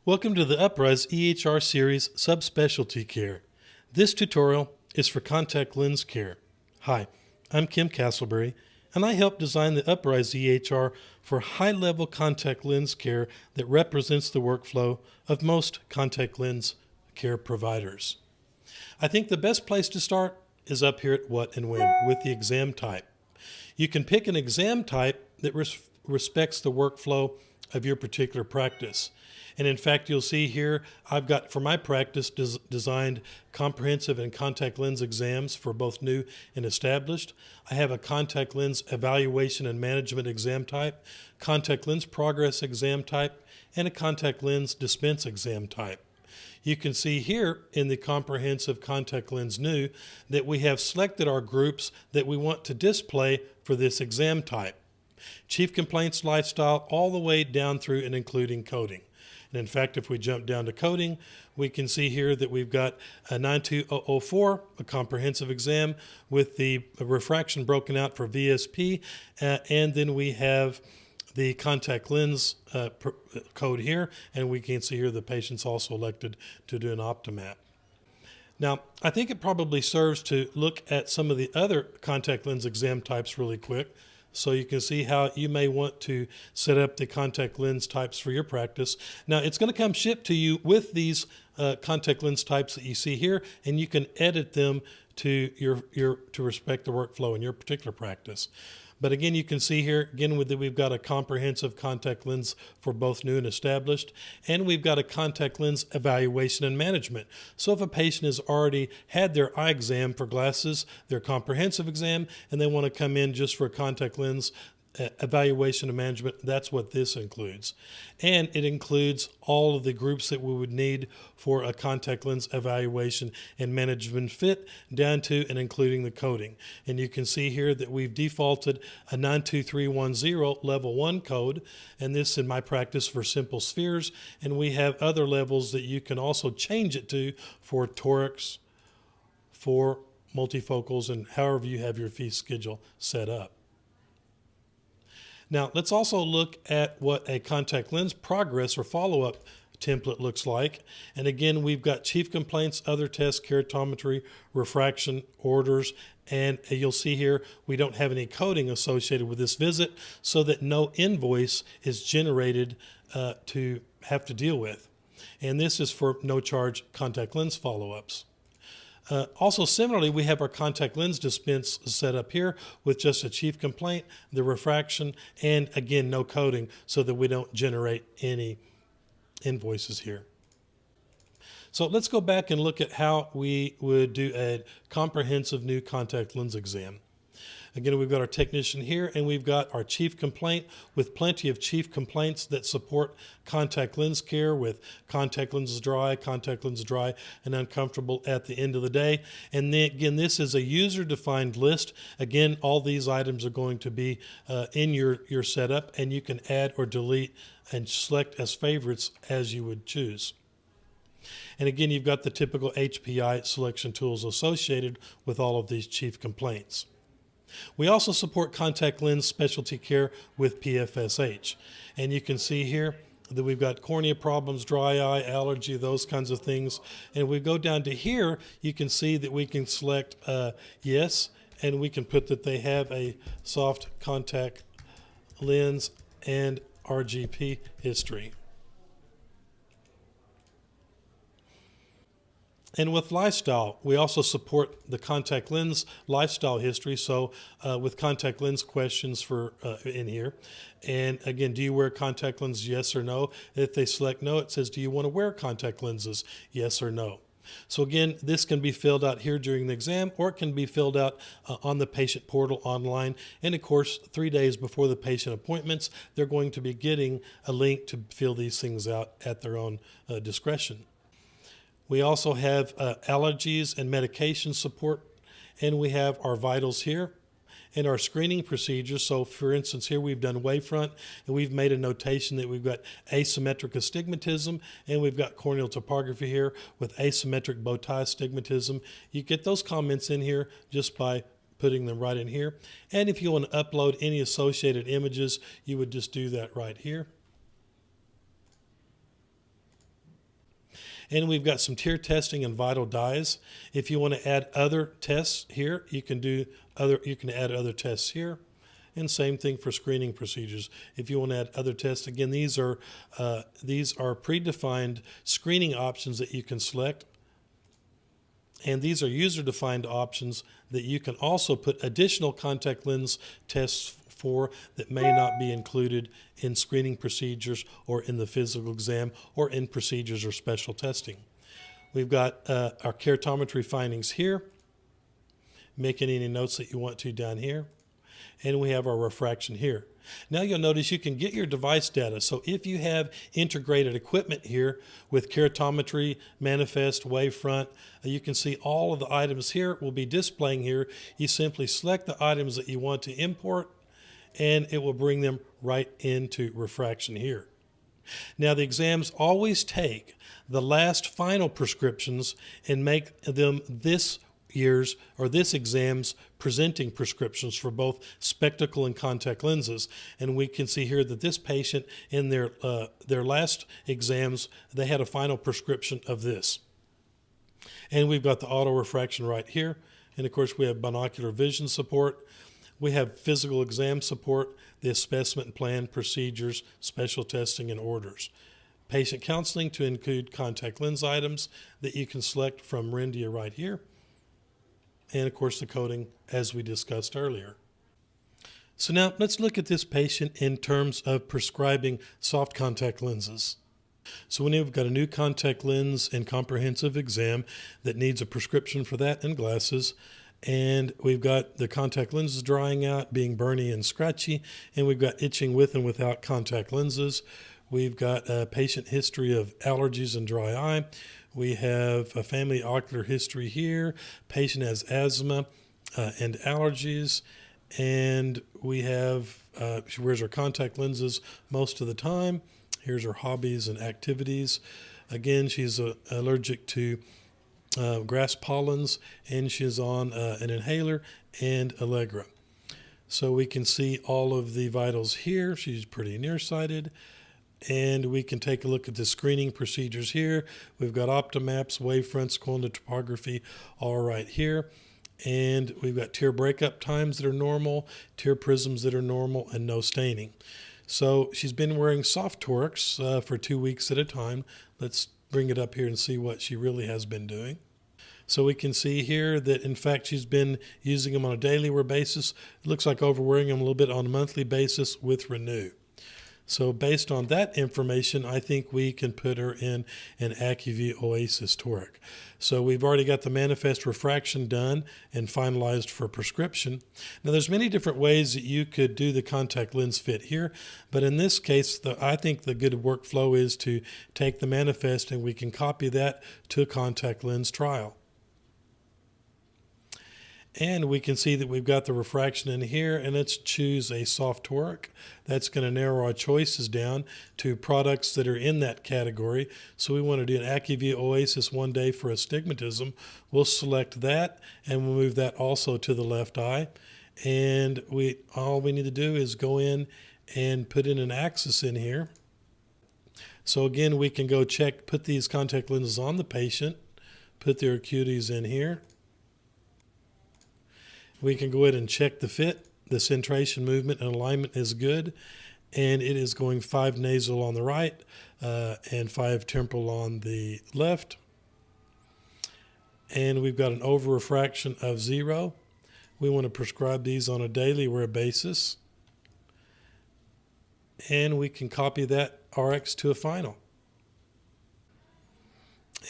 Welcome to the Uprise EHR series Subspecialty Care. This tutorial is for contact lens care. Hi, I'm Kim Castleberry, and I help design the Uprise EHR for high-level contact lens care that represents the workflow of most contact lens care providers. I think the best place to start is up here at What and When with the exam type. You can pick an exam type that respects the workflow of your particular practice. And in fact, you'll see here, I've got, for my practice, designed comprehensive and contact lens exams for both new and established. I have a contact lens evaluation and management exam type, contact lens progress exam type, and a contact lens dispense exam type. You can see here in the comprehensive contact lens new that we have selected our groups that we want to display for this exam type. Chief complaints, lifestyle, all the way down through and including coding. And in fact, if we jump down to coding, we can see here that we've got a 92004, a comprehensive exam with the refraction broken out for VSP, and then we have the contact lens code here, and we can see here the patient's also elected to do an Optimap. Now, I think it probably serves to look at some of the other contact lens exam types really quick, so you can see how you may want to set up the contact lens types for your practice. Now, it's going to come shipped to you with these contact lens types that you see here, and you can edit them to to respect the workflow in your particular practice. But again, you can see here, again, we've got a comprehensive contact lens for both new and established, and we've got a contact lens evaluation and management. So if a patient has already had their eye exam for glasses, their comprehensive exam, and they want to come in just for a contact lens evaluation and management, that's what this includes. And it includes all of the groups that we would need for a contact lens evaluation and management fit down to and including the coding. And you can see here that we've defaulted a 92310 level 1 code, and this in my practice for simple spheres, and we have other levels that you can also change it to for torics, for multifocals, and however you have your fee schedule set up. Now, let's also look at what a contact lens progress or follow-up template looks like. And again, we've got chief complaints, other tests, keratometry, refraction, orders, and you'll see here we don't have any coding associated with this visit so that no invoice is generated to have to deal with. And this is for no charge contact lens follow-ups. Also, similarly, we have our contact lens dispense set up here with just a chief complaint, the refraction, and again, no coding so that we don't generate any invoices here. So let's go back and look at how we would do a comprehensive new contact lens exam. Again, we've got our technician here, and we've got our chief complaint with plenty of chief complaints that support contact lens care with contact lenses dry, and uncomfortable at the end of the day. And then again, this is a user-defined list. Again, all these items are going to be in your setup, and you can add or delete and select as favorites as you would choose. And again, you've got the typical HPI selection tools associated with all of these chief complaints. We also support contact lens specialty care with PFSH. And you can see here that we've got cornea problems, dry eye, allergy, those kinds of things. And we go down to here, you can see that we can select yes, and we can put that they have a soft contact lens and RGP history. And with lifestyle, we also support the contact lens lifestyle history. So with contact lens questions for in here. And again, do you wear contact lenses? Yes or no. If they select no, it says, do you want to wear contact lenses? Yes or no. So again, this can be filled out here during the exam, or it can be filled out on the patient portal online. And of course, 3 days before the patient appointments, they're going to be getting a link to fill these things out at their own discretion. We also have allergies and medication support, and we have our vitals here and our screening procedures. So for instance, here we've done wavefront, and we've made a notation that we've got asymmetric astigmatism, and we've got corneal topography here with asymmetric bow tie astigmatism. You get those comments in here just by putting them right in here. And if you want to upload any associated images, you would just do that right here. And we've got some tear testing and vital dyes. If you want to add other tests here, you can add other tests here. And same thing for screening procedures. If you want to add other tests, again, these are predefined screening options that you can select. And these are user-defined options that you can also put additional contact lens tests for that may not be included in screening procedures or in the physical exam or in procedures or special testing. We've got our keratometry findings here. Make any notes that you want to down here. And we have our refraction here. Now you'll notice you can get your device data. So if you have integrated equipment here with keratometry, manifest, wavefront, you can see all of the items here will be displaying here. You simply select the items that you want to import and it will bring them right into refraction here. Now the exams always take the last final prescriptions and make them this year's or this exam's presenting prescriptions for both spectacle and contact lenses. And we can see here that this patient in their last exams, they had a final prescription of this. And we've got the auto refraction right here. And of course we have binocular vision support. We have physical exam support, the assessment plan, procedures, special testing, and orders. Patient counseling to include contact lens items that you can select from Rendia right here. And of course the coding as we discussed earlier. So now let's look at this patient in terms of prescribing soft contact lenses. So when you've got a new contact lens and comprehensive exam that needs a prescription for that and glasses, and we've got the contact lenses drying out, being burny and scratchy, and we've got itching with and without contact lenses. We've got a patient history of allergies and dry eye. We have a family ocular history here. Patient has asthma and allergies. And we have, she wears her contact lenses most of the time. Here's her hobbies and activities. Again, she's allergic to grass pollens, and she's on an inhaler and Allegra. So we can see all of the vitals here. She's pretty nearsighted. And we can take a look at the screening procedures here. We've got optomaps, wavefronts, corneal topography, all right here. And we've got tear breakup times that are normal, tear prisms that are normal, and no staining. So she's been wearing soft torics for 2 weeks at a time. Let's bring it up here and see what she really has been doing. So we can see here that, in fact, she's been using them on a daily wear basis. It looks like overwearing them a little bit on a monthly basis with Renew. So based on that information, I think we can put her in an AccuView Oasis toric. So we've already got the manifest refraction done and finalized for prescription. Now there's many different ways that you could do the contact lens fit here, but in this case, I think the good workflow is to take the manifest and we can copy that to a contact lens trial. And we can see that we've got the refraction in here, and let's choose a soft toric. That's going to narrow our choices down to products that are in that category. So we want to do an AccuView Oasis 1 day for astigmatism. We'll select that, and we'll move that also to the left eye. And all we need to do is go in and put in an axis in here. So again, we can go put these contact lenses on the patient, put their acuities in here. We can go ahead and check the fit. The centration, movement, and alignment is good. And it is going 5 nasal on the right and 5 temporal on the left. And we've got an over refraction of 0. We want to prescribe these on a daily wear basis. And we can copy that RX to a final.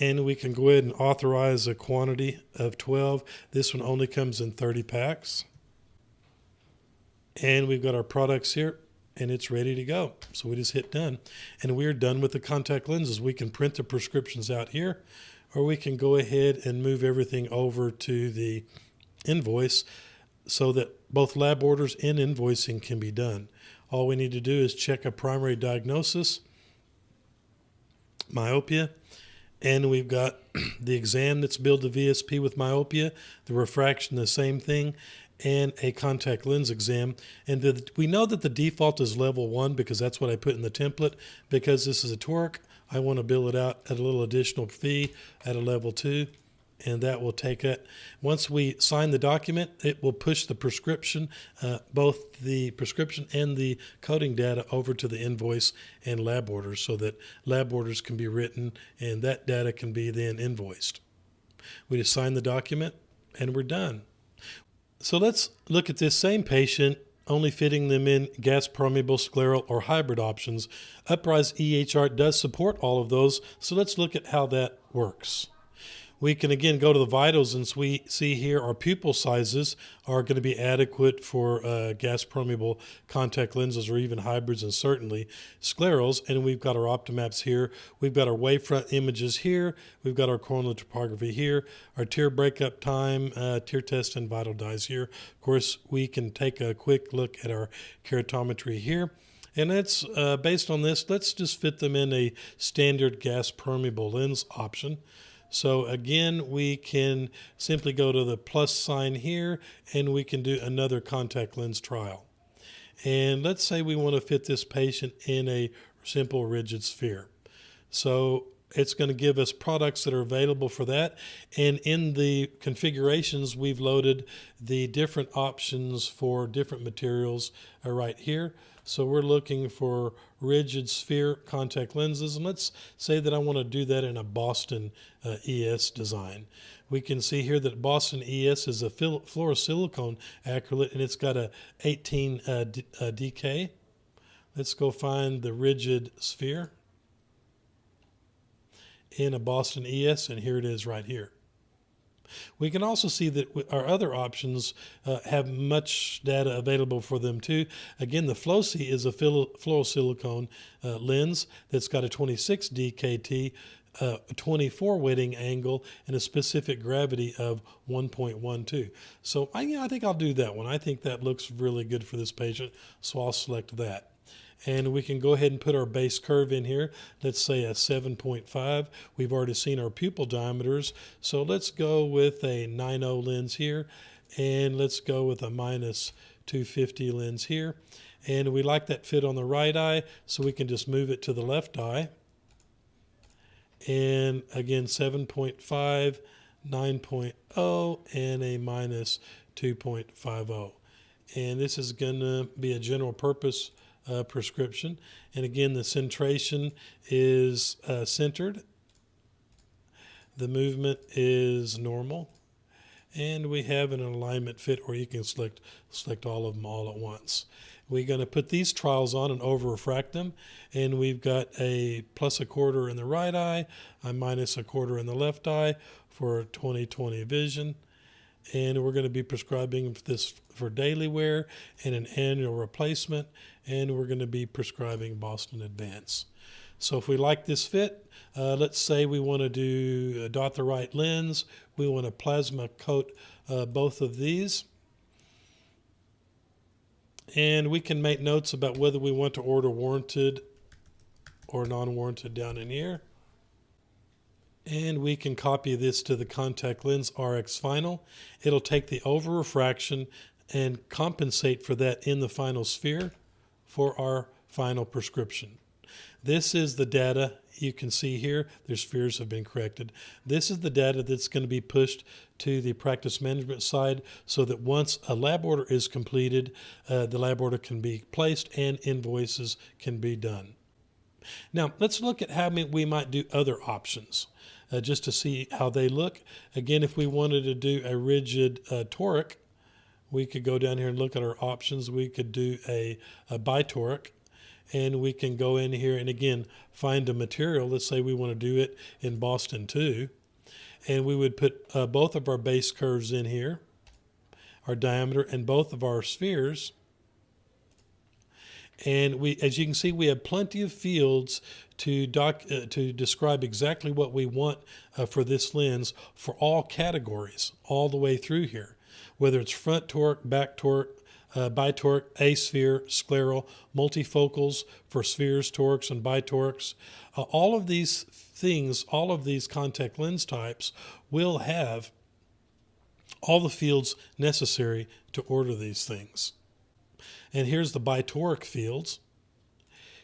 And we can go ahead and authorize a quantity of 12. This one only comes in 30 packs. And we've got our products here, and it's ready to go. So we just hit done. And we're done with the contact lenses. We can print the prescriptions out here, or we can go ahead and move everything over to the invoice so that both lab orders and invoicing can be done. All we need to do is check a primary diagnosis, myopia, and we've got the exam that's billed to VSP with myopia, the refraction, the same thing, and a contact lens exam. And we know that the default is level 1 because that's what I put in the template. Because this is a toric, I want to bill it out at a little additional fee at a level 2. And that will take it. Once we sign the document, it will push the prescription, both the prescription and the coding data over to the invoice and lab orders so that lab orders can be written and that data can be then invoiced. We just sign the document and we're done. So let's look at this same patient, only fitting them in gas permeable, scleral, or hybrid options. Uprise EHR does support all of those, so let's look at how that works. We can again go to the vitals and we see here our pupil sizes are going to be adequate for gas permeable contact lenses or even hybrids and certainly sclerals. And we've got our optimaps here. We've got our wavefront images here. We've got our corneal topography here, our tear breakup time, tear test and vital dyes here. Of course, we can take a quick look at our keratometry here. And that's based on this, let's just fit them in a standard gas permeable lens option. So again, we can simply go to the plus sign here and we can do another contact lens trial. And let's say we want to fit this patient in a simple rigid sphere. So it's going to give us products that are available for that. And in the configurations, we've loaded the different options for different materials right here. So we're looking for rigid sphere contact lenses. And let's say that I want to do that in a Boston ES design. We can see here that Boston ES is a fluorosilicone acrylate and it's got a 18 DK. Let's go find the rigid sphere in a Boston ES, and here it is right here. We can also see that our other options have much data available for them too. Again, the Floci is a fluorosilicone lens that's got a 26 DKT, a 24 wetting angle, and a specific gravity of 1.12. So I think I'll do that one. I think that looks really good for this patient, so I'll select that. And we can go ahead and put our base curve in here. Let's say a 7.5. We've already seen our pupil diameters. So let's go with a 9.0 lens here. And let's go with a minus 250 lens here. And we like that fit on the right eye, so we can just move it to the left eye. And again, 7.5, 9.0, and a minus 2.50. And this is going to be a general purpose prescription. And again, the centration is centered. The movement is normal. And we have an alignment fit where you can select all of them all at once. We're going to put these trials on and over refract them. And we've got a plus a quarter in the right eye, a minus a quarter in the left eye for 20/20 vision. And we're going to be prescribing this for daily wear and an annual replacement, and we're going to be prescribing Boston Advance. So if we like this fit, let's say we want to do dot the right lens, we want to plasma coat both of these, and we can make notes about whether we want to order warranted or non-warranted down in here. And we can copy this to the contact lens RX final. It'll take the over refraction and compensate for that in the final sphere for our final prescription. This is the data you can see here. Their spheres have been corrected. This is the data that's going to be pushed to the practice management side so that once a lab order is completed, the lab order can be placed and invoices can be done. Now, let's look at how we might do other options. Just to see how they look. Again, if we wanted to do a rigid toric, we could go down here and look at our options. We could do a bitoric, and we can go in here and again find a material. Let's say we want to do it in Boston 2, and we would put both of our base curves in here, our diameter, and both of our spheres. And we, as you can see, we have plenty of fields to describe exactly what we want for this lens for all categories all the way through here, whether it's front toric, back toric, bitoric, asphere, scleral, multifocals for spheres, torics, and bitorics. All of these things, all of these contact lens types will have all the fields necessary to order these things. And here's the bitoric fields.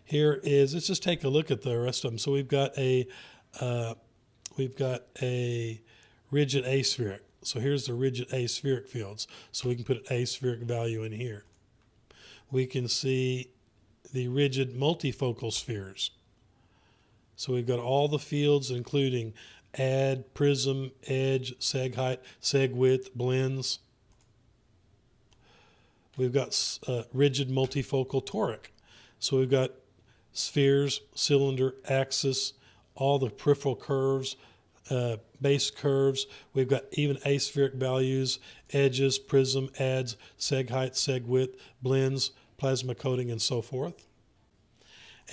here is, let's just take a look at the rest of them. So we've got a rigid aspheric. So here's the rigid aspheric fields. So we can put an aspheric value in here. We can see the rigid multifocal spheres. So we've got all the fields, including add, prism, edge, seg height, seg width, blends. We've got rigid multifocal toric. So we've got spheres, cylinder, axis, all the peripheral curves, base curves. We've got even aspheric values, edges, prism, adds, seg height, seg width, blends, plasma coating, and so forth.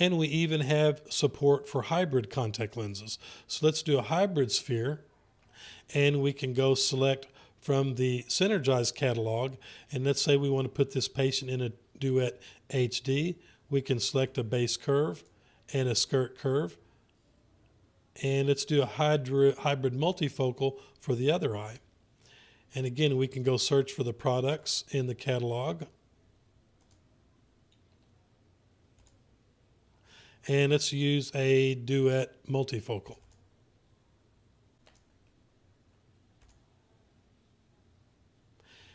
And we even have support for hybrid contact lenses. So let's do a hybrid sphere, and we can go select from the Synergize catalog, and let's say we want to put this patient in a Duet HD. We can select a base curve and a skirt curve, and let's do a hybrid multifocal for the other eye. And again, we can go search for the products in the catalog. And let's use a Duet multifocal.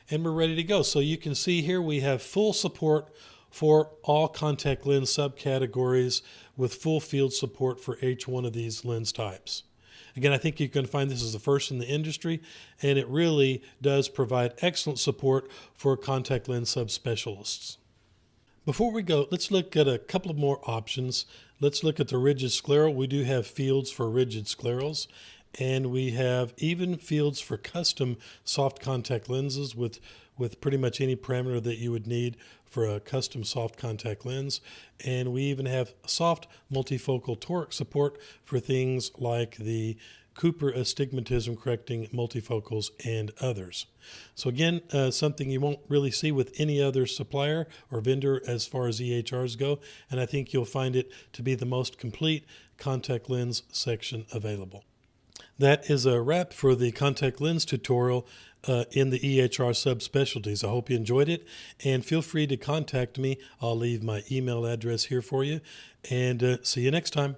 And we're ready to go. So you can see here we have full support for all contact lens subcategories with full field support for each one of these lens types. Again, I think you can find this is the first in the industry, and it really does provide excellent support for contact lens subspecialists. Before we go, let's look at a couple of more options. Let's look at the rigid scleral. We do have fields for rigid sclerals, and we have even fields for custom soft contact lenses with pretty much any parameter that you would need for a custom soft contact lens. And we even have soft multifocal toric support for things like the Cooper astigmatism correcting multifocals and others. So again, something you won't really see with any other supplier or vendor as far as EHRs go, and I think you'll find it to be the most complete contact lens section available. That is a wrap for the contact lens tutorial in the EHR subspecialties. I hope you enjoyed it, and feel free to contact me. I'll leave my email address here for you, and see you next time.